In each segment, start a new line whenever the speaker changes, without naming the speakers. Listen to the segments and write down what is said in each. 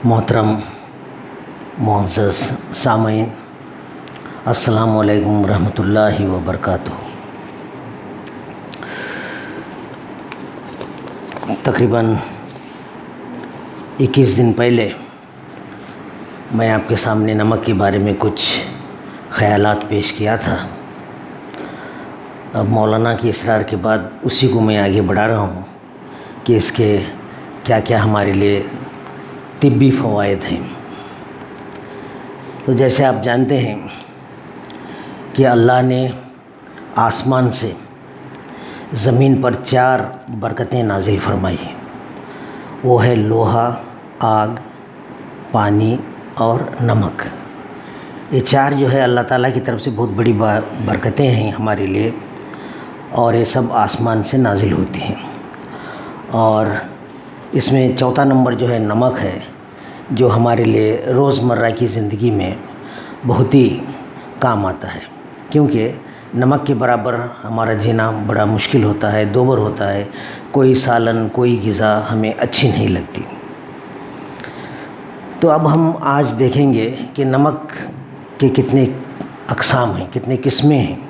मोहतरम मुअज़्ज़ज़ सामीन, अस्सलामु अलैकुम रहमतुल्लाहि व बरकातुहू। तकरीबन 21 दिन पहले मैं आपके सामने नमक के बारे में कुछ ख़यालात पेश किया था। अब मौलाना की इसरार के बाद उसी को मैं आगे बढ़ा रहा हूँ कि इसके क्या क्या हमारे लिए तिब्बी फ़वाइद हैं। तो जैसे आप जानते हैं कि अल्लाह ने आसमान से ज़मीन पर 4 बरकतें नाजिल फरमाई हैं। वो है लोहा, आग, पानी और नमक। ये 4 जो है अल्लाह ताला की तरफ से बहुत बड़ी बरकतें हैं हमारे लिए, और ये सब आसमान से नाजिल होती हैं। और इसमें चौथा नंबर जो है नमक है, जो हमारे लिए रोज़मर्रा की ज़िंदगी में बहुत ही काम आता है, क्योंकि नमक के बराबर हमारा जीना बड़ा मुश्किल होता है, दोबर होता है। कोई सालन, कोई ग़िज़ा हमें अच्छी नहीं लगती। तो अब हम आज देखेंगे कि नमक के कितने अक़साम हैं, कितने किस्में हैं।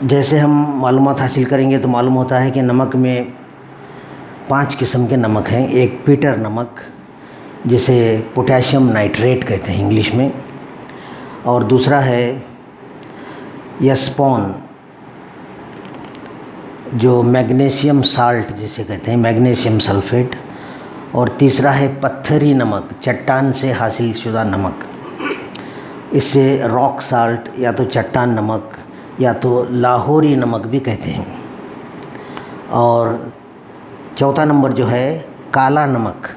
जैसे हम मालूमात हासिल करेंगे तो मालूम होता है कि नमक में 5 किस्म के नमक हैं। एक पीटर नमक, जिसे पोटेशियम नाइट्रेट कहते हैं इंग्लिश में, और दूसरा है यस्पोन, जो मैग्नीशियम साल्ट जिसे कहते हैं, मैग्नीशियम सल्फेट, और तीसरा है पत्थरी नमक, चट्टान से हासिल शुदा नमक। इसे रॉक साल्ट या तो चट्टान नमक या तो लाहौरी नमक भी कहते हैं। और चौथा नंबर जो है काला नमक,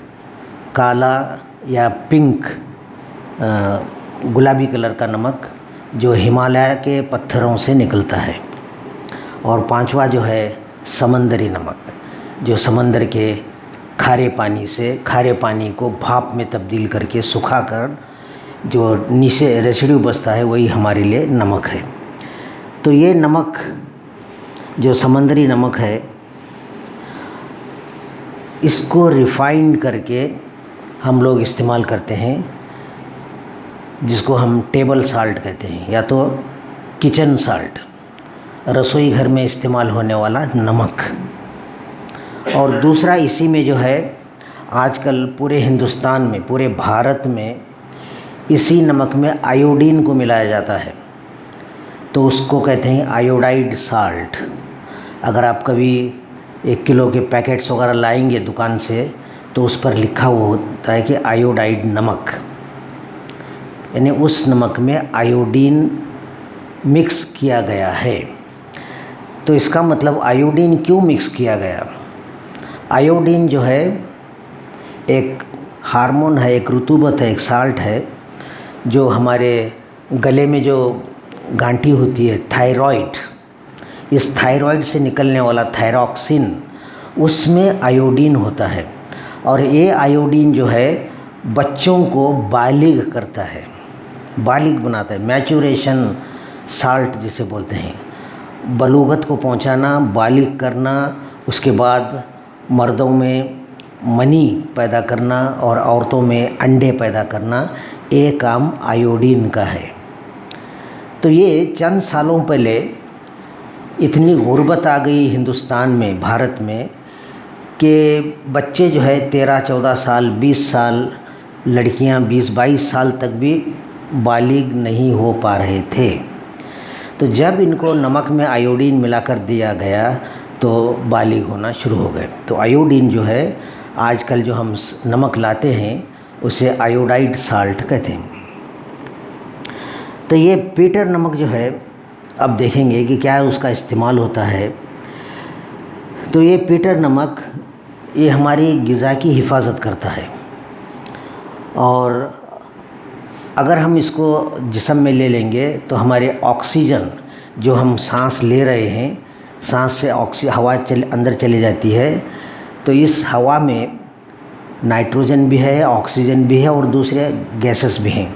काला या पिंक गुलाबी कलर का नमक, जो हिमालय के पत्थरों से निकलता है। और पांचवा जो है समंदरी नमक, जो समंदर के खारे पानी से, खारे पानी को भाप में तब्दील करके सुखाकर जो नीचे रेसिड्यू बचता है, वही हमारे लिए नमक है। तो ये नमक जो समंदरी नमक है, इसको रिफ़ाइन करके हम लोग इस्तेमाल करते हैं, जिसको हम टेबल साल्ट कहते हैं, या तो किचन साल्ट, रसोई घर में इस्तेमाल होने वाला नमक। और दूसरा इसी में जो है, आजकल पूरे हिंदुस्तान में, पूरे भारत में इसी नमक में आयोडीन को मिलाया जाता है, तो उसको कहते हैं आयोडाइड साल्ट। अगर आप कभी 1 किलो के पैकेट्स वगैरह लाएंगे दुकान से, तो उस पर लिखा हुआ होता है कि आयोडाइड नमक, यानी उस नमक में आयोडीन मिक्स किया गया है। तो इसका मतलब आयोडीन क्यों मिक्स किया गया? आयोडीन जो है एक हार्मोन है, एक रुतूबत है, एक साल्ट है, जो हमारे गले में जो गांठी होती है थायराइड, इस थायराइड से निकलने वाला थायरॉक्सिन, उसमें आयोडीन होता है। और ये आयोडीन जो है बच्चों को बालिग करता है, बालिग बनाता है, मैचुरेशन साल्ट जिसे बोलते हैं, बलूगत को पहुंचाना, बालिग करना, उसके बाद मर्दों में मनी पैदा करना और औरतों में अंडे पैदा करना, ये काम आयोडीन का है। तो ये चंद सालों पहले इतनी गुर्बत आ गई हिंदुस्तान में, भारत में, कि बच्चे जो है 13-14 साल, 20 साल, लड़कियां 20-22 साल तक भी बालिग नहीं हो पा रहे थे। तो जब इनको नमक में आयोडीन मिलाकर दिया गया तो बालिग होना शुरू हो गए। तो आयोडीन जो है, आजकल जो हम नमक लाते हैं उसे आयोडाइड साल्ट कहते हैं। तो ये पीटर नमक जो है, अब देखेंगे कि क्या उसका इस्तेमाल होता है। तो ये पीटर नमक, ये हमारी ग़िज़ा की हिफाजत करता है, और अगर हम इसको जिस्म में ले लेंगे तो हमारे ऑक्सीजन जो हम सांस ले रहे हैं, सांस से हवा अंदर चली जाती है, तो इस हवा में नाइट्रोजन भी है, ऑक्सीजन भी है और दूसरे गैसेस भी हैं।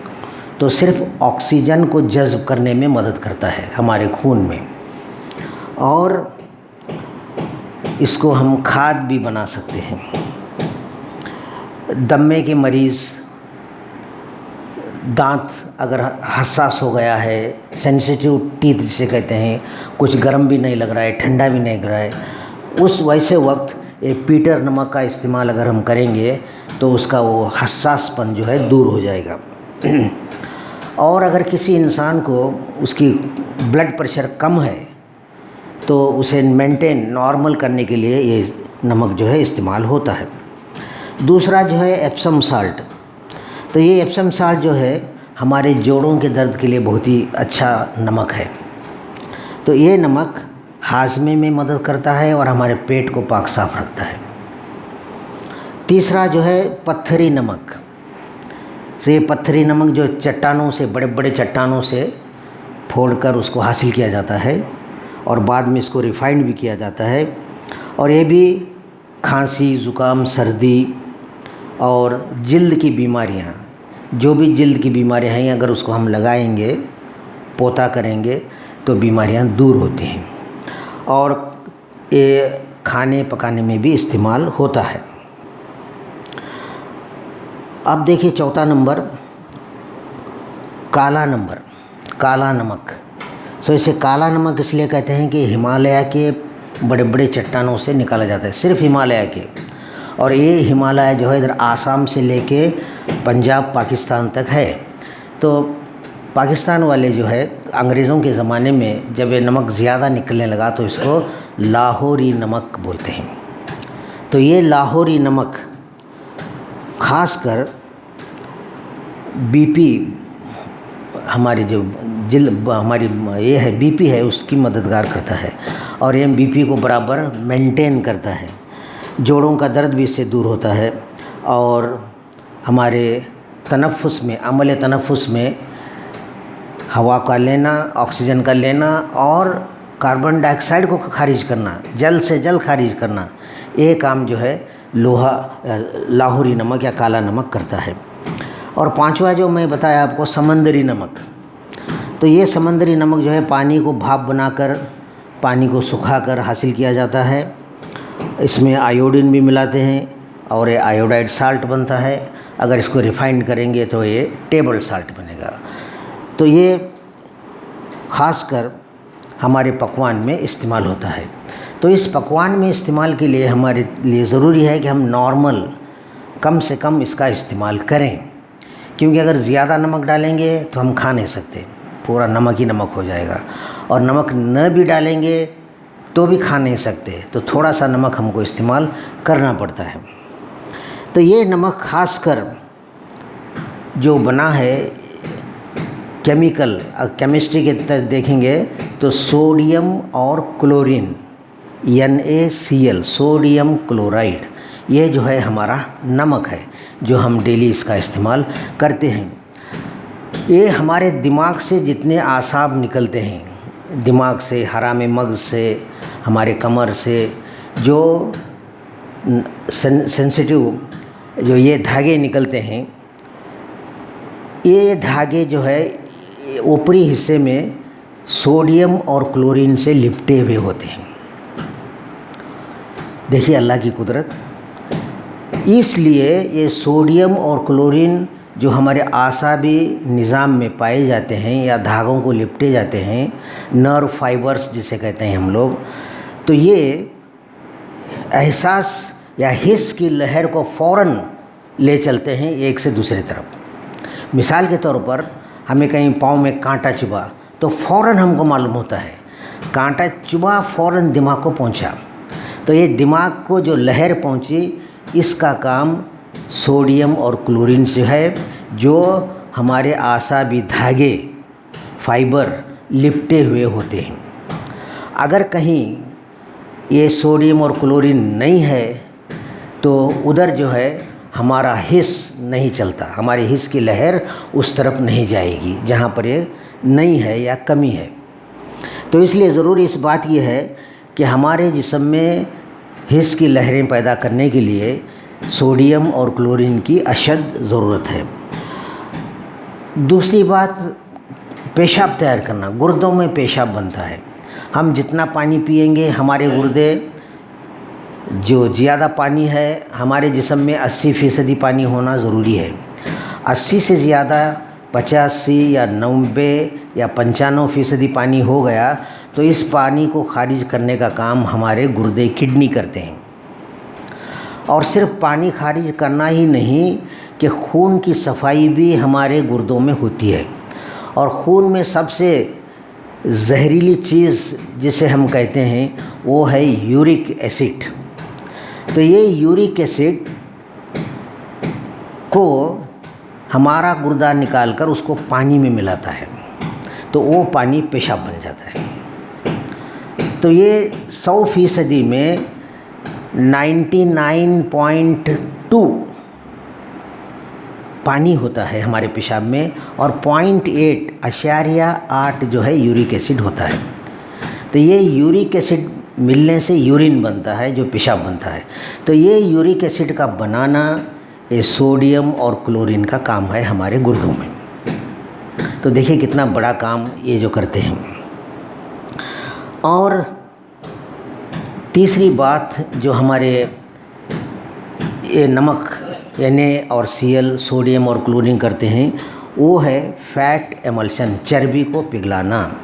तो सिर्फ ऑक्सीजन को जज़्ब करने में मदद करता है हमारे खून में। और इसको हम खाद भी बना सकते हैं। दम्मे के मरीज़, दांत अगर हसास हो गया है, सेंसिटिव टीथ जिसे कहते हैं, कुछ गर्म भी नहीं लग रहा है, ठंडा भी नहीं लग रहा है, उस वैसे वक्त ये पीटर नमक का इस्तेमाल अगर हम करेंगे तो उसका वो हसासपन जो है दूर हो जाएगा। और अगर किसी इंसान को उसकी ब्लड प्रेशर कम है तो उसे मेंटेन नॉर्मल करने के लिए ये नमक जो है इस्तेमाल होता है। दूसरा जो है एप्सम साल्ट। तो ये एप्सम साल्ट जो है हमारे जोड़ों के दर्द के लिए बहुत ही अच्छा नमक है। तो ये नमक हाजमे में मदद करता है और हमारे पेट को पाक साफ रखता है। तीसरा जो है पत्थरी नमक। तो ये पत्थरी नमक जो चट्टानों से, बड़े बड़े चट्टानों से फोड़कर उसको हासिल किया जाता है और बाद में इसको रिफाइंड भी किया जाता है। और ये भी खांसी, ज़ुकाम, सर्दी और जिल्द की बीमारियाँ, जो भी जिल्द की बीमारियाँ हैं, अगर उसको हम लगाएंगे, पोता करेंगे तो बीमारियाँ दूर होती हैं। और ये खाने पकाने में भी इस्तेमाल होता है। अब देखिए चौथा नंबर, काला नमक। सो इसे काला नमक इसलिए कहते हैं कि हिमालय के बड़े बड़े चट्टानों से निकाला जाता है, सिर्फ हिमालय के। और ये हिमालय जो है इधर आसाम से लेके पंजाब, पाकिस्तान तक है। तो पाकिस्तान वाले जो है अंग्रेज़ों के ज़माने में जब ये नमक ज़्यादा निकलने लगा तो इसको लाहौरी नमक बोलते हैं। तो ये लाहौरी नमक खासकर बीपी, हमारी जो हमारी ये है बीपी है, उसकी मददगार करता है और ये बीपी को बराबर मेंटेन करता है। जोड़ों का दर्द भी इससे दूर होता है और हमारे तनफ़ुस में, अमल तनफ़ुस में हवा का लेना, ऑक्सीजन का लेना और कार्बन डाइऑक्साइड को खारिज करना, जल्द से जल्द खारिज करना, ये काम जो है लाहौरी नमक या काला नमक करता है। और पांचवा जो मैं बताया आपको, समंदरी नमक। तो ये समंदरी नमक जो है पानी को भाप बनाकर, पानी को सुखाकर हासिल किया जाता है। इसमें आयोडीन भी मिलाते हैं और ये आयोडाइड साल्ट बनता है। अगर इसको रिफाइंड करेंगे तो ये टेबल साल्ट बनेगा। तो ये ख़ासकर हमारे पकवान में इस्तेमाल होता है। तो इस पकवान में इस्तेमाल के लिए हमारे लिए ज़रूरी है कि हम नॉर्मल कम से कम इसका इस्तेमाल करें, क्योंकि अगर ज़्यादा नमक डालेंगे तो हम खा नहीं सकते, पूरा नमक ही नमक हो जाएगा। और नमक न भी डालेंगे तो भी खा नहीं सकते, तो थोड़ा सा नमक हमको इस्तेमाल करना पड़ता है। तो ये नमक खासकर जो बना है केमिकल, केमिस्ट्री के तरह देखेंगे तो सोडियम और क्लोरीन, NaCl, सोडियम क्लोराइड, ये जो है हमारा नमक है जो हम डेली इसका इस्तेमाल करते हैं। ये हमारे दिमाग से जितने आसाब निकलते हैं, दिमाग से, हराम मगज़ से, हमारे कमर से, जो सेंसिटिव जो ये धागे निकलते हैं, ये धागे जो है ऊपरी हिस्से में सोडियम और क्लोरीन से लिपटे हुए होते हैं। देखिए अल्लाह की कुदरत। इसलिए ये सोडियम और क्लोरीन जो हमारे आसाबी निज़ाम में पाए जाते हैं या धागों को लिपटे जाते हैं, नर्व फाइबर्स जिसे कहते हैं हम लोग, तो ये एहसास या हिस्स की लहर को फ़ौरन ले चलते हैं एक से दूसरी तरफ। मिसाल के तौर पर हमें कहीं पाँव में कांटा चुभा तो फ़ौरन हमको मालूम होता है, कांटा चुभा, फ़ौरन दिमाग को पहुंचा। तो ये दिमाग को जो लहर पहुंची, इसका काम सोडियम और क्लोरीन से है, जो हमारे आसाबी धागे, फाइबर लिपटे हुए होते हैं। अगर कहीं ये सोडियम और क्लोरीन नहीं है तो उधर जो है हमारा हिस्स नहीं चलता, हमारे हिस्स की लहर उस तरफ नहीं जाएगी जहाँ पर ये नहीं है या कमी है। तो इसलिए ज़रूरी इस बात ये है कि हमारे जिस्म में हिस्स की लहरें पैदा करने के लिए सोडियम और क्लोरीन की अशद ज़रूरत है। दूसरी बात, पेशाब तैयार करना, गुर्दों में पेशाब बनता है। हम जितना पानी पिएंगे, हमारे गुर्दे जो ज़्यादा पानी है, हमारे जिस्म में 80% पानी होना ज़रूरी है। 80 से ज़्यादा 85 या 90 या 95% पानी हो गया तो इस पानी को खारिज करने का काम हमारे गुर्दे किडनी करते हैं। और सिर्फ पानी खारिज करना ही नहीं कि खून की सफाई भी हमारे गुर्दों में होती है। और खून में सबसे जहरीली चीज़ जिसे हम कहते हैं वो है यूरिक एसिड। तो ये यूरिक एसिड को हमारा गुर्दा निकालकर उसको पानी में मिलाता है, तो वो पानी पेशाब बन जाता है। तो ये 100% में 99.2 पानी होता है हमारे पेशाब में, और 0.8 जो है यूरिक एसिड होता है। तो ये यूरिक एसिड मिलने से यूरिन बनता है, जो पेशाब बनता है। तो ये यूरिक एसिड का बनाना ये सोडियम और क्लोरीन का काम है हमारे गुर्दों में। तो देखिए कितना बड़ा काम ये जो करते हैं। और तीसरी बात जो हमारे ये नमक Na और Cl, सोडियम और क्लोरीन करते हैं, वो है फैट एमल्शन, चर्बी को पिघलाना।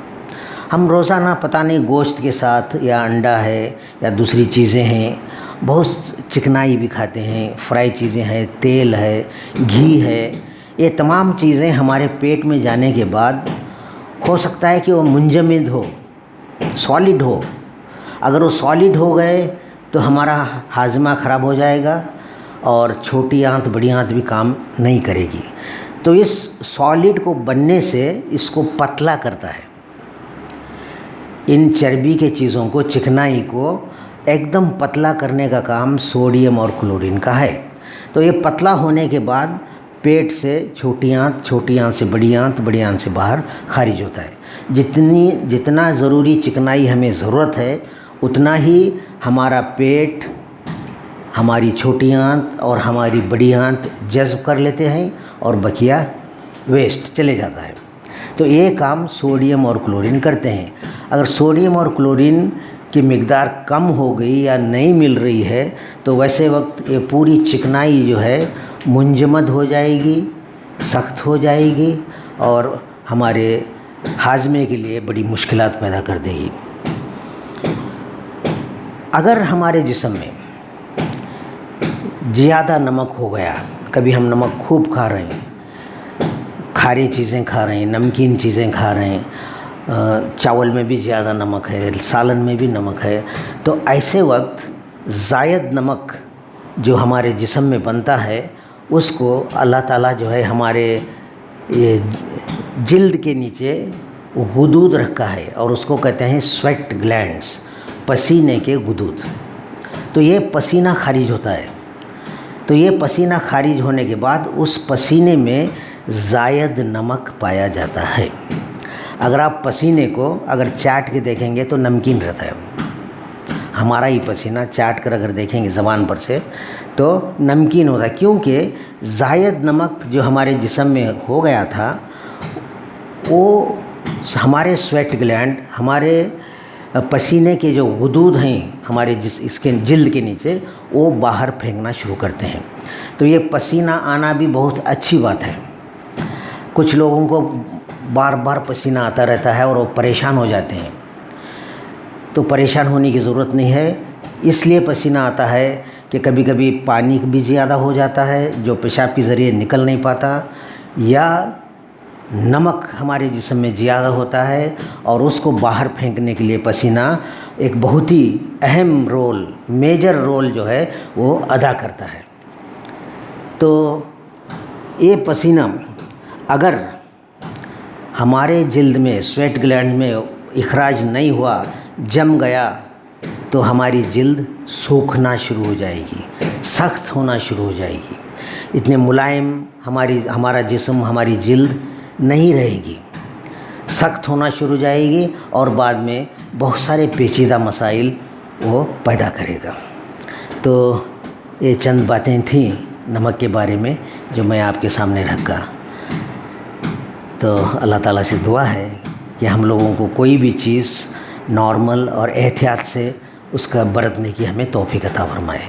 हम रोज़ाना पता नहीं गोश्त के साथ या अंडा है या दूसरी चीज़ें हैं, बहुत चिकनाई भी खाते हैं, फ्राई चीज़ें हैं, तेल है, घी है। ये तमाम चीज़ें हमारे पेट में जाने के बाद हो सकता है कि वो मुंजमद हो, सॉलिड हो। अगर वो सॉलिड हो गए तो हमारा हाजमा ख़राब हो जाएगा और छोटी आंत बड़ी आंत भी काम नहीं करेगी। तो इस सॉलिड को बनने से इसको पतला करता है। इन चर्बी के चीज़ों को, चिकनाई को एकदम पतला करने का काम सोडियम और क्लोरीन का है। तो ये पतला होने के बाद पेट से छोटी आंत से बड़ी आंत से बाहर खारिज होता है। जितना ज़रूरी चिकनाई हमें ज़रूरत है उतना ही हमारा पेट, हमारी छोटी आंत और हमारी बड़ी आंत जज़्ब कर लेते हैं और बकिया वेस्ट चले जाता है। तो ये काम सोडियम और क्लोरीन करते हैं। अगर सोडियम और क्लोरीन की मिक़दार कम हो गई या नहीं मिल रही है तो वैसे वक्त ये पूरी चिकनाई जो है मुंजमद हो जाएगी, सख्त हो जाएगी और हमारे हाजमे के लिए बड़ी मुश्किलात पैदा कर देगी। अगर हमारे जिस्म में ज़्यादा नमक हो गया, कभी हम नमक खूब खा रहे हैं, खारी चीज़ें खा रहे हैं, नमकीन चीज़ें खा रहे हैं, चावल में भी ज़्यादा नमक है, सालन में भी नमक है, तो ऐसे वक्त ज़ायद नमक जो हमारे जिस्म में बनता है उसको अल्लाह ताला जो है हमारे ये जिल्द के नीचे गुदूद रखा है और उसको कहते हैं स्वेट ग्लैंड्स, पसीने के गुदूद। तो ये पसीना खारिज होता है। तो ये पसीना खारिज होने के बाद उस पसीने में ज़ायद नमक पाया जाता है। अगर आप पसीने को अगर चाट के देखेंगे तो नमकीन रहता है। हमारा ही पसीना चाट कर अगर देखेंगे ज़बान पर से तो नमकीन होता है, क्योंकि ज़ायद नमक जो हमारे जिस्म में हो गया था वो हमारे स्वेट ग्लैंड, हमारे पसीने के जो गुदूद हैं हमारे इसके जिल्द के नीचे, वो बाहर फेंकना शुरू करते हैं। तो ये पसीना आना भी बहुत अच्छी बात है। कुछ लोगों को बार बार पसीना आता रहता है और वो परेशान हो जाते हैं। तो परेशान होने की ज़रूरत नहीं है। इसलिए पसीना आता है कि कभी कभी पानी भी ज़्यादा हो जाता है जो पेशाब के ज़रिए निकल नहीं पाता, या नमक हमारे जिस्म में ज़्यादा होता है और उसको बाहर फेंकने के लिए पसीना एक बहुत ही अहम रोल, मेजर रोल जो है वो अदा करता है। तो ये पसीना अगर हमारे जिल्द में, स्वेट ग्लैंड में इखराज नहीं हुआ, जम गया, तो हमारी जिल्द सूखना शुरू हो जाएगी, सख्त होना शुरू हो जाएगी। इतने मुलायम हमारा जिस्म, हमारी जिल्द नहीं रहेगी, सख्त होना शुरू हो जाएगी और बाद में बहुत सारे पेचीदा मसाइल वो पैदा करेगा। तो ये चंद बातें थीं नमक के बारे में जो मैं आपके सामने रखा। तो अल्लाह ताला से दुआ है कि हम लोगों को कोई भी चीज़ नॉर्मल और एहतियात से उसका बरतने की हमें तौफीक अता फरमाए।